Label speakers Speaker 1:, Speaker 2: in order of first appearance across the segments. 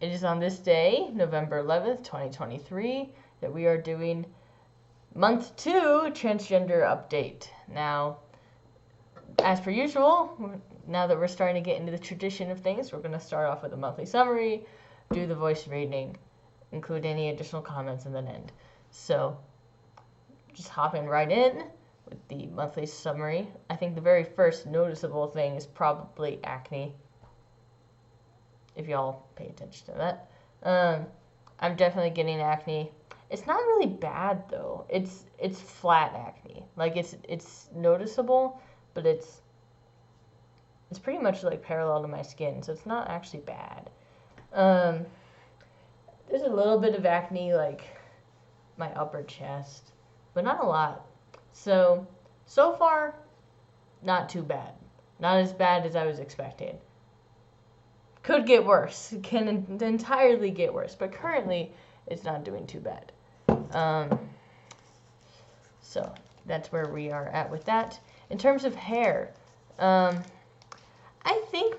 Speaker 1: It is on this day, November 11th, 2023, that we are doing month 2 transgender update. Now, as per usual, now that we're starting to get into the tradition of things, we're going to start off with a monthly summary, do the voice reading, include any additional comments, and then end. So, just hopping right in with the monthly summary. I think the very first noticeable thing is probably acne, if y'all pay attention to that. I'm definitely getting acne. It's not really bad though. It's flat acne. Like it's noticeable, but it's pretty much like parallel to my skin, so it's not actually bad. There's a little bit of acne like my upper chest, but not a lot. So far, not too bad. Not as bad as I was expecting. Could get worse. Can entirely get worse, but currently it's not doing too bad. So that's where we are at with that. In terms of hair, I think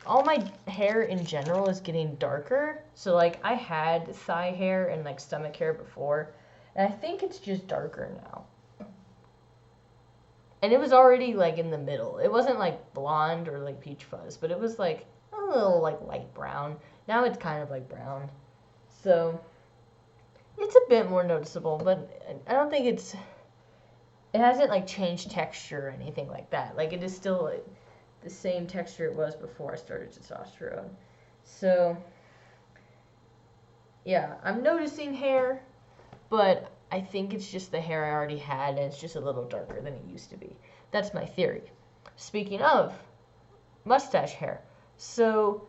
Speaker 1: all my hair in general is getting darker. So like I had thigh hair and like stomach hair before, and I think it's just darker now. And it was already like in the middle. It wasn't like blonde or like peach fuzz, but it was like a little like light brown. Now it's kind of like brown. So it's a bit more noticeable, but I don't think it hasn't like changed texture or anything like that. Like it is still like the same texture it was before I started testosterone. So yeah, I'm noticing hair, but I think it's just the hair I already had, and it's just a little darker than it used to be. That's my theory. Speaking of mustache hair, so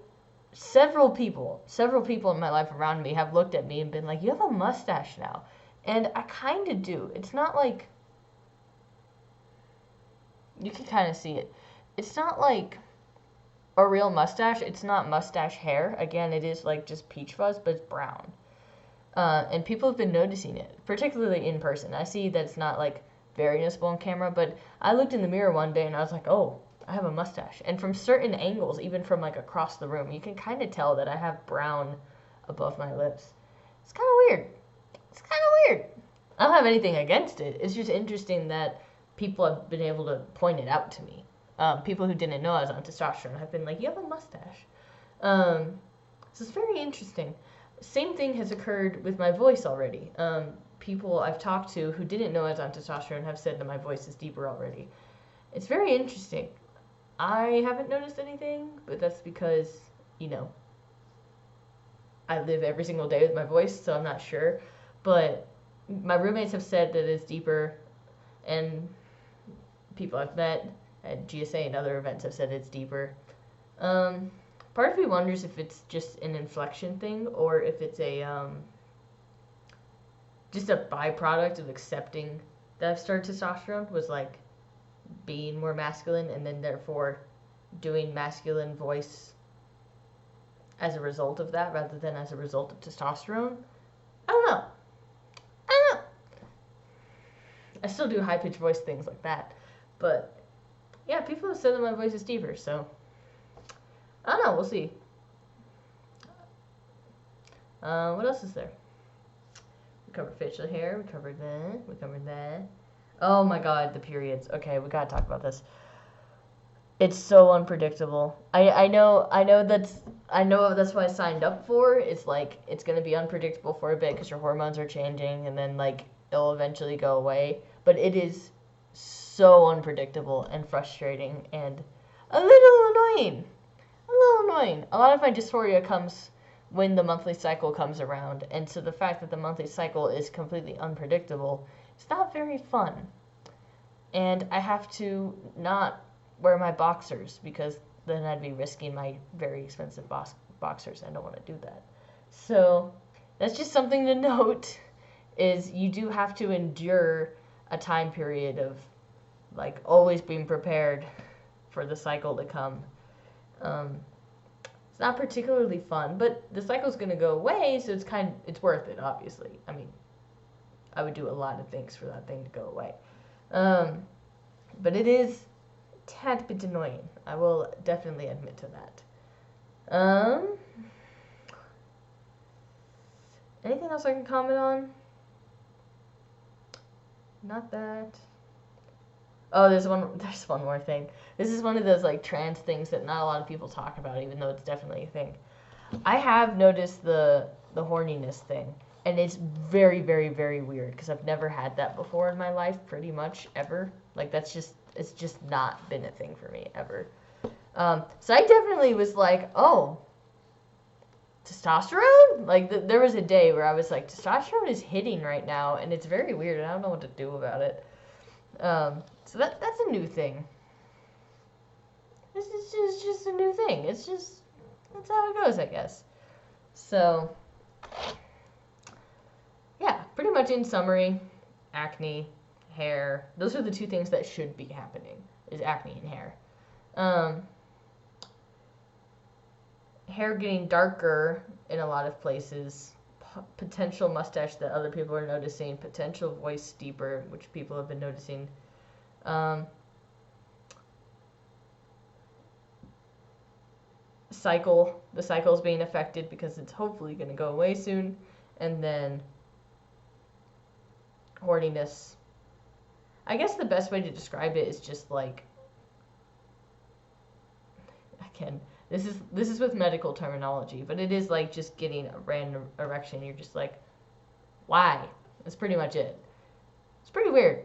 Speaker 1: several people in my life around me have looked at me and been like, "You have a mustache now," and I kind of do. It's not like you can kind of see it. It's not like a real mustache. It's not mustache hair. Again, it is like just peach fuzz, but it's brown. And people have been noticing it, particularly in person. I see that it's not like very noticeable on camera, but I looked in the mirror one day and I was like, oh, I have a mustache. And from certain angles, even from like across the room, you can kind of tell that I have brown above my lips. It's kind of weird. I don't have anything against it. It's just interesting that people have been able to point it out to me. People who didn't know I was on testosterone have been like, you have a mustache. So it's very interesting. Same thing has occurred with my voice already. People I've talked to who didn't know I was on testosterone have said that my voice is deeper already. It's very interesting. I haven't noticed anything, but that's because, I live every single day with my voice, so I'm not sure. But my roommates have said that it's deeper, and people I've met at GSA and other events have said it's deeper. Part of me wonders if it's just an inflection thing or if it's just a byproduct of accepting that I've started testosterone, was like being more masculine and then therefore doing masculine voice as a result of that rather than as a result of testosterone. I don't know. I still do high-pitched voice things like that. But yeah, people have said that my voice is deeper, so I don't know. We'll see. What else is there? We covered facial hair. We covered that. Oh my god, the periods. Okay, we gotta talk about this. It's so unpredictable. I know that's what I signed up for. It's like it's gonna be unpredictable for a bit because your hormones are changing, and then like it'll eventually go away. But it is so unpredictable and frustrating and a little annoying. A lot of my dysphoria comes when the monthly cycle comes around, and so the fact that the monthly cycle is completely unpredictable, it's not very fun. And I have to not wear my boxers because then I'd be risking my very expensive boxers. I don't want to do that. So that's just something to note, is you do have to endure a time period of like always being prepared for the cycle to come. It's not particularly fun, but the cycle's gonna go away, so it's worth it, obviously. I mean, I would do a lot of things for that thing to go away. But it is a tad bit annoying. I will definitely admit to that. anything else I can comment on? Not that. Oh, there's one more thing. This is one of those like trans things that not a lot of people talk about, even though it's definitely a thing. I have noticed the horniness thing, and it's very, very, very weird because I've never had that before in my life, pretty much ever. Like it's just not been a thing for me ever. So I definitely was like, oh, testosterone? Like there was a day where I was like, testosterone is hitting right now, and it's very weird, and I don't know what to do about it. So that's a new thing. This is just a new thing. It's just, that's how it goes, I guess. So, yeah, pretty much in summary, acne, hair, those are the two things that should be happening, is acne and hair. Hair getting darker in a lot of places, potential mustache that other people are noticing, potential voice deeper, which people have been noticing. The cycle's being affected because it's hopefully going to go away soon. And then horniness. I guess the best way to describe it is just like, again, this is with medical terminology, but it is like just getting a random erection. You're just like, why? That's pretty much it. It's pretty weird.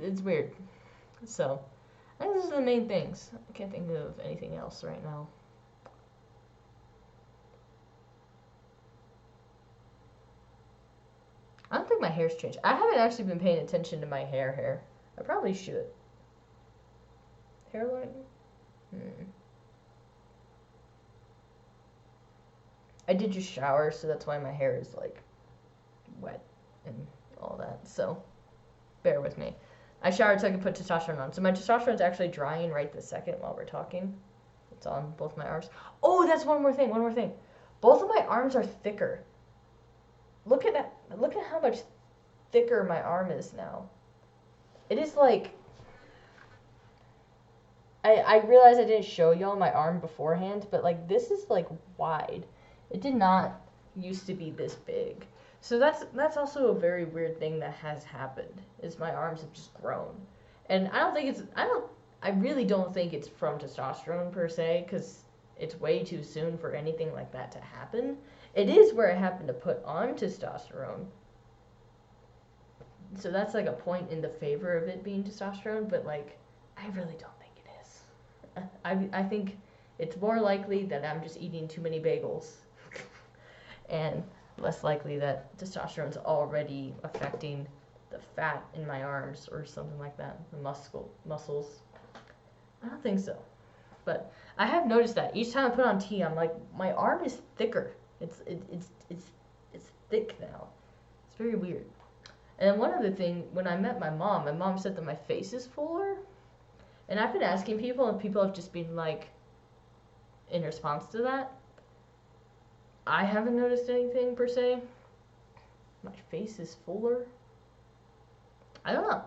Speaker 1: It's weird. So, I think those are the main things. I can't think of anything else right now. I don't think my hair's changed. I haven't actually been paying attention to my hair. I probably should. Hairline? I did just shower, so that's why my hair is like wet and all that. So bear with me. I showered so I could put testosterone on. So my testosterone's actually drying right this second while we're talking. It's on both my arms. Oh, that's one more thing. Both of my arms are thicker. Look at that. Look at how much thicker my arm is now. It is like, I realized I didn't show y'all my arm beforehand, but like this is like wide. It did not used to be this big. So that's also a very weird thing that has happened, is my arms have just grown. And I really don't think it's from testosterone per se, because it's way too soon for anything like that to happen. It is where I happen to put on testosterone. So that's like a point in the favor of it being testosterone, but like, I really don't think it is. I think it's more likely that I'm just eating too many bagels and less likely that testosterone's already affecting the fat in my arms or something like that, the muscles. I don't think so. But I have noticed that each time I put on tea, I'm like, my arm is thicker. It's thick now. It's very weird. And one other thing, when I met my mom said that my face is fuller. And I've been asking people, and people have just been like, in response to that, I haven't noticed anything per se. My face is fuller. I don't know.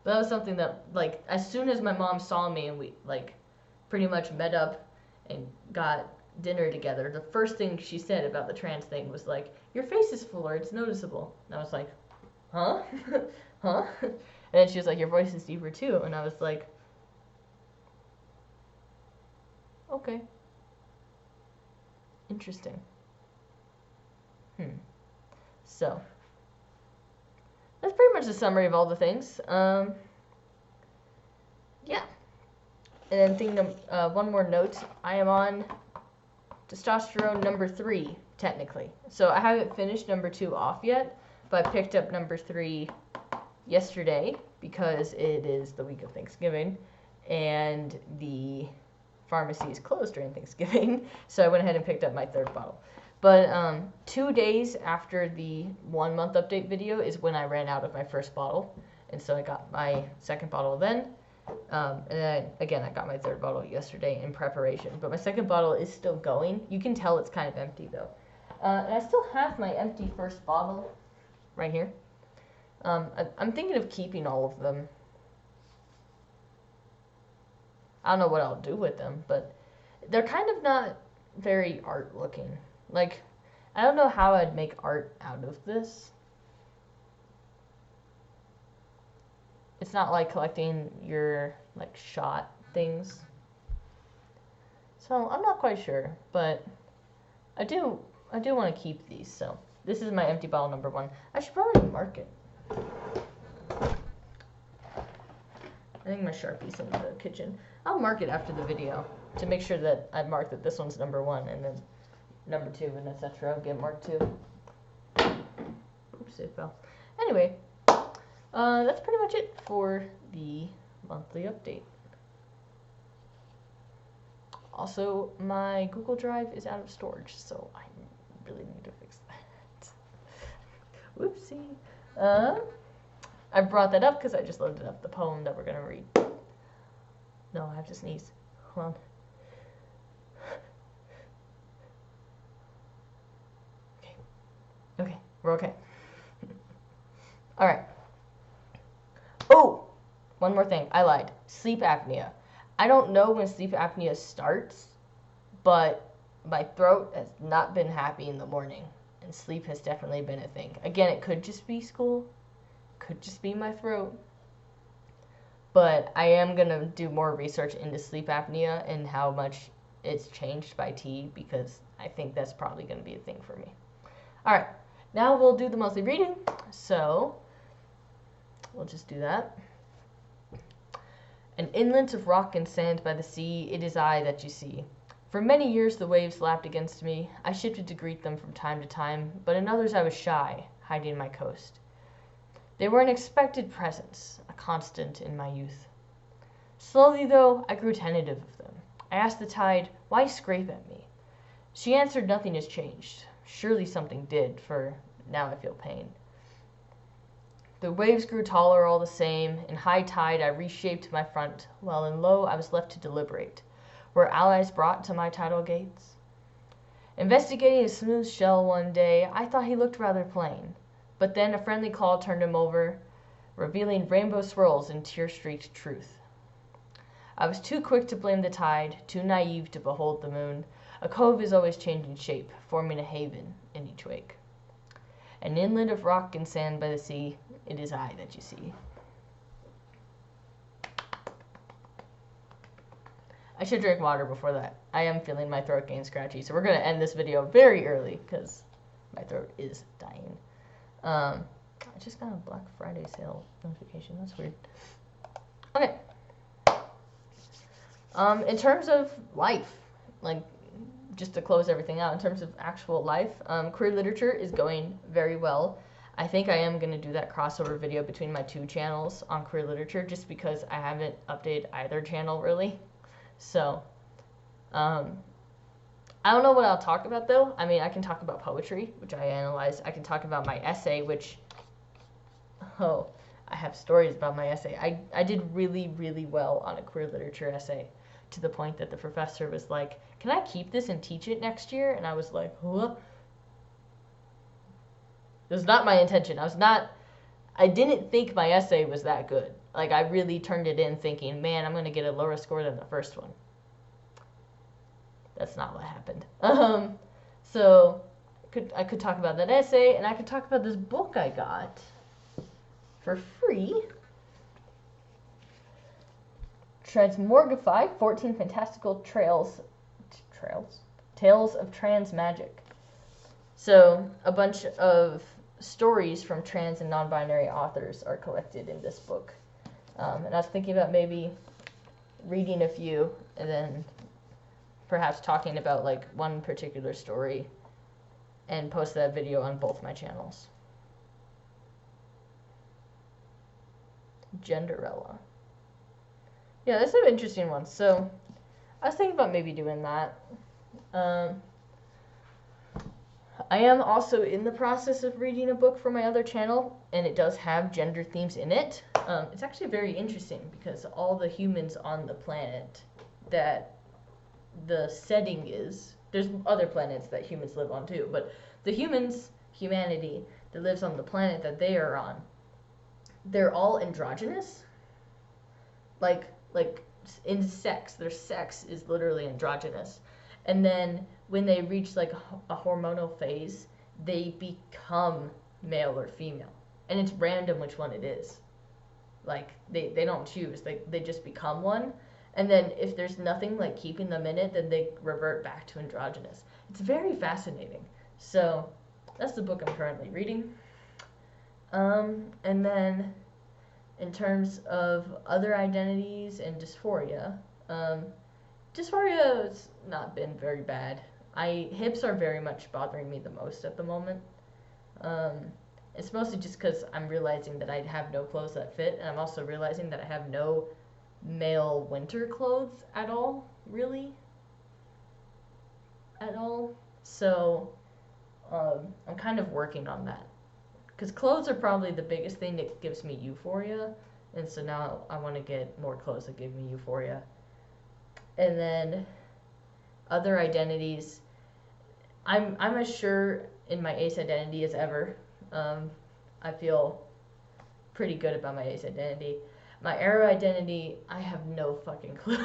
Speaker 1: That was something that, like, as soon as my mom saw me and we, like, pretty much met up and got dinner together, the first thing she said about the trans thing was like, your face is fuller, it's noticeable. And I was like, huh? Huh? And then she was like, your voice is deeper too. And I was like, okay. Interesting. So, that's pretty much the summary of all the things. Yeah. And then one more note. I am on testosterone number 3, technically. So I haven't finished number 2 off yet, but I picked up number 3 yesterday because it is the week of Thanksgiving, and the pharmacy is closed during Thanksgiving, so I went ahead and picked up my 3rd bottle. But 2 days after the 1-month update video is when I ran out of my 1st bottle, and so I got my 2nd bottle then. And then, again, I got my 3rd bottle yesterday in preparation. But my 2nd bottle is still going. You can tell it's kind of empty, though. And I still have my empty 1st bottle right here. I'm thinking of keeping all of them. I don't know what I'll do with them, but they're kind of not very art-looking. Like, I don't know how I'd make art out of this. It's not like collecting your like shot things. So I'm not quite sure, but I do want to keep these. So this is my empty bottle number 1. I should probably mark it. I think my Sharpie's in the kitchen. I'll mark it after the video to make sure that I've marked that this one's number 1 and then number 2 and etc. get marked too. Oops, it fell. Anyway, that's pretty much it for the monthly update. Also, my Google Drive is out of storage, so I really need to fix that. Whoopsie. I brought that up because I just loaded up the poem that we're going to read. No, I have to sneeze. Hold on. Okay, we're okay. Alright. Oh! One more thing. I lied. Sleep apnea. I don't know when sleep apnea starts, but my throat has not been happy in the morning, and sleep has definitely been a thing. Again, it could just be school, could just be my throat, but I am going to do more research into sleep apnea and how much it's changed by tea, because I think that's probably going to be a thing for me. Alright, now we'll do the monthly reading, so we'll just do that. An inlet of rock and sand by the sea, it is I that you see. For many years the waves lapped against me. I shifted to greet them from time to time, but in others I was shy, hiding my coast. They were an expected presence, a constant in my youth. Slowly, though, I grew tentative of them. I asked the tide, why scrape at me? She answered nothing has changed. Surely something did, for now I feel pain. The waves grew taller all the same. In high tide I reshaped my front, while in low I was left to deliberate. Were allies brought to my tidal gates? Investigating a smooth shell one day, I thought he looked rather plain. But then a friendly call turned him over, revealing rainbow swirls in tear-streaked truth. I was too quick to blame the tide, too naive to behold the moon. A cove is always changing shape, forming a haven in each wake. An inlet of rock and sand by the sea, it is I that you see. I should drink water before that. I am feeling my throat getting scratchy, so we're going to end this video very early because my throat is dying. I just got a Black Friday sale notification. That's weird. Okay. In terms of life, like, just to close everything out, in terms of actual life, queer literature is going very well. I think I am going to do that crossover video between my 2 channels on queer literature, just because I haven't updated either channel really. So, I don't know what I'll talk about though. I mean, I can talk about poetry, which I analyzed. I can talk about my essay, which, oh, I have stories about my essay. I did really, really well on a queer literature essay, to the point that the professor was like, can I keep this and teach it next year? And I was like, huh? It was not my intention. I didn't think my essay was that good. Like, I really turned it in thinking, man, I'm going to get a lower score than the first one. That's not what happened. So I could talk about that essay, and I could talk about this book I got for free. Transmorgify, 14 Fantastical Tales of Trans Magic. So a bunch of stories from trans and non-binary authors are collected in this book. And I was thinking about maybe reading a few and then perhaps talking about like one particular story and post that video on both my channels. Genderella. Yeah, there's some interesting ones. So I was thinking about maybe doing that. I am also in the process of reading a book for my other channel, and it does have gender themes in it. It's actually very interesting because all the humans on the planet that the setting is, there's other planets that humans live on too, but the humanity that lives on the planet that they are on, they're all androgynous. Like in sex, their sex is literally androgynous. And then when they reach like a hormonal phase, they become male or female. And it's random which one it is. Like they don't choose. They just become one. And then if there's nothing like keeping them in it, then they revert back to androgynous. It's very fascinating. So that's the book I'm currently reading. And then in terms of other identities and dysphoria, dysphoria has not been very bad. Hips are very much bothering me the most at the moment. It's mostly just because I'm realizing that I have no clothes that fit, and I'm also realizing that I have no male winter clothes at all, really. At all. So, I'm kind of working on that. Because clothes are probably the biggest thing that gives me euphoria, and so now I want to get more clothes that give me euphoria. And then other identities, I'm as sure in my ace identity as ever. I feel pretty good about my ace identity. My arrow identity, I have no fucking clue.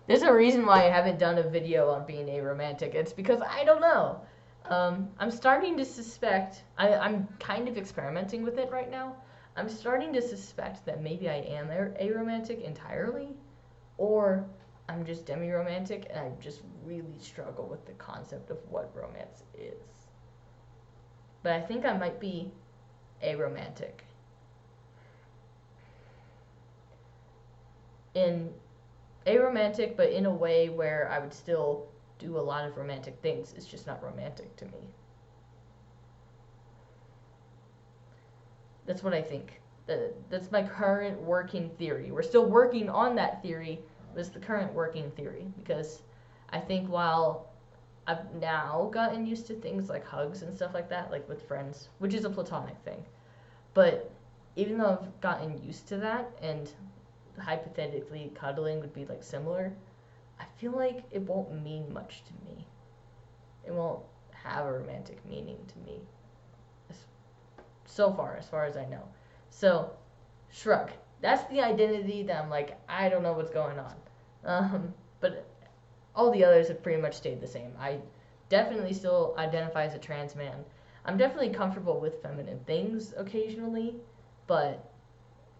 Speaker 1: There's a reason why I haven't done a video on being aromantic. It's because I don't know. I'm starting to suspect, I'm kind of experimenting with it right now. I'm starting to suspect that maybe I am aromantic entirely, or I'm just demi-romantic and I just really struggle with the concept of what romance is. But I think I might be aromantic. In aromantic, but in a way where I would still do a lot of romantic things. It's just not romantic to me. That's what I think. That's my current working theory. We're still working on that theory, but it's the current working theory. Because I think while I've now gotten used to things like hugs and stuff like that, like with friends, which is a platonic thing. But even though I've gotten used to that, and hypothetically cuddling would be like similar, I feel like it won't mean much to me. It won't have a romantic meaning to me. So far, as far as I know. So, shrug. That's the identity that I'm like, I don't know what's going on. But all the others have pretty much stayed the same. I definitely still identify as a trans man. I'm definitely comfortable with feminine things occasionally, but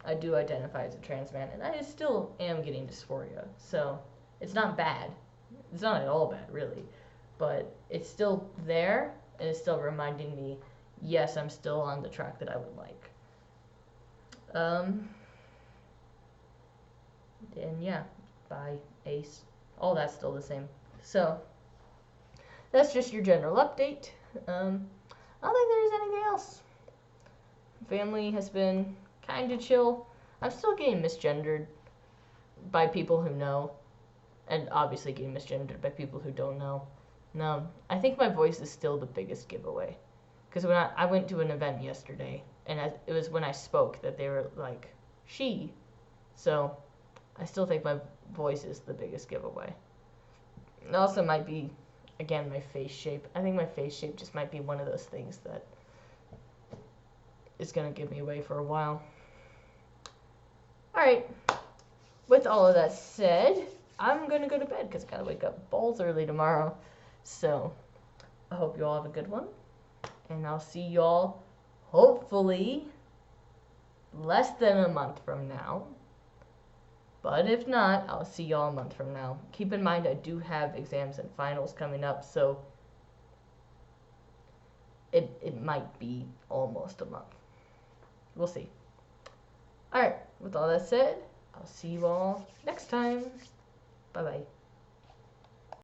Speaker 1: I do identify as a trans man, and I still am getting dysphoria. So it's not bad. It's not at all bad, really. But it's still there, and it's still reminding me, yes, I'm still on the track that I would like. And yeah, bi, ace, all that's still the same. So that's just your general update. I don't think there's anything else. Family has been kind of chill. I'm still getting misgendered by people who know, and obviously getting misgendered by people who don't know. No, I think my voice is still the biggest giveaway. Because when I went to an event yesterday, and it was when I spoke that they were like, she. So I still think my voice is the biggest giveaway. It also might be, again, my face shape. I think my face shape just might be one of those things that is going to give me away for a while. Alright, with all of that said, I'm going to go to bed because I got to wake up balls early tomorrow. So I hope you all have a good one. And I'll see y'all, hopefully, less than a month from now. But if not, I'll see y'all a month from now. Keep in mind, I do have exams and finals coming up, so it might be almost a month. We'll see. Alright, with all that said, I'll see you all next time. Bye-bye.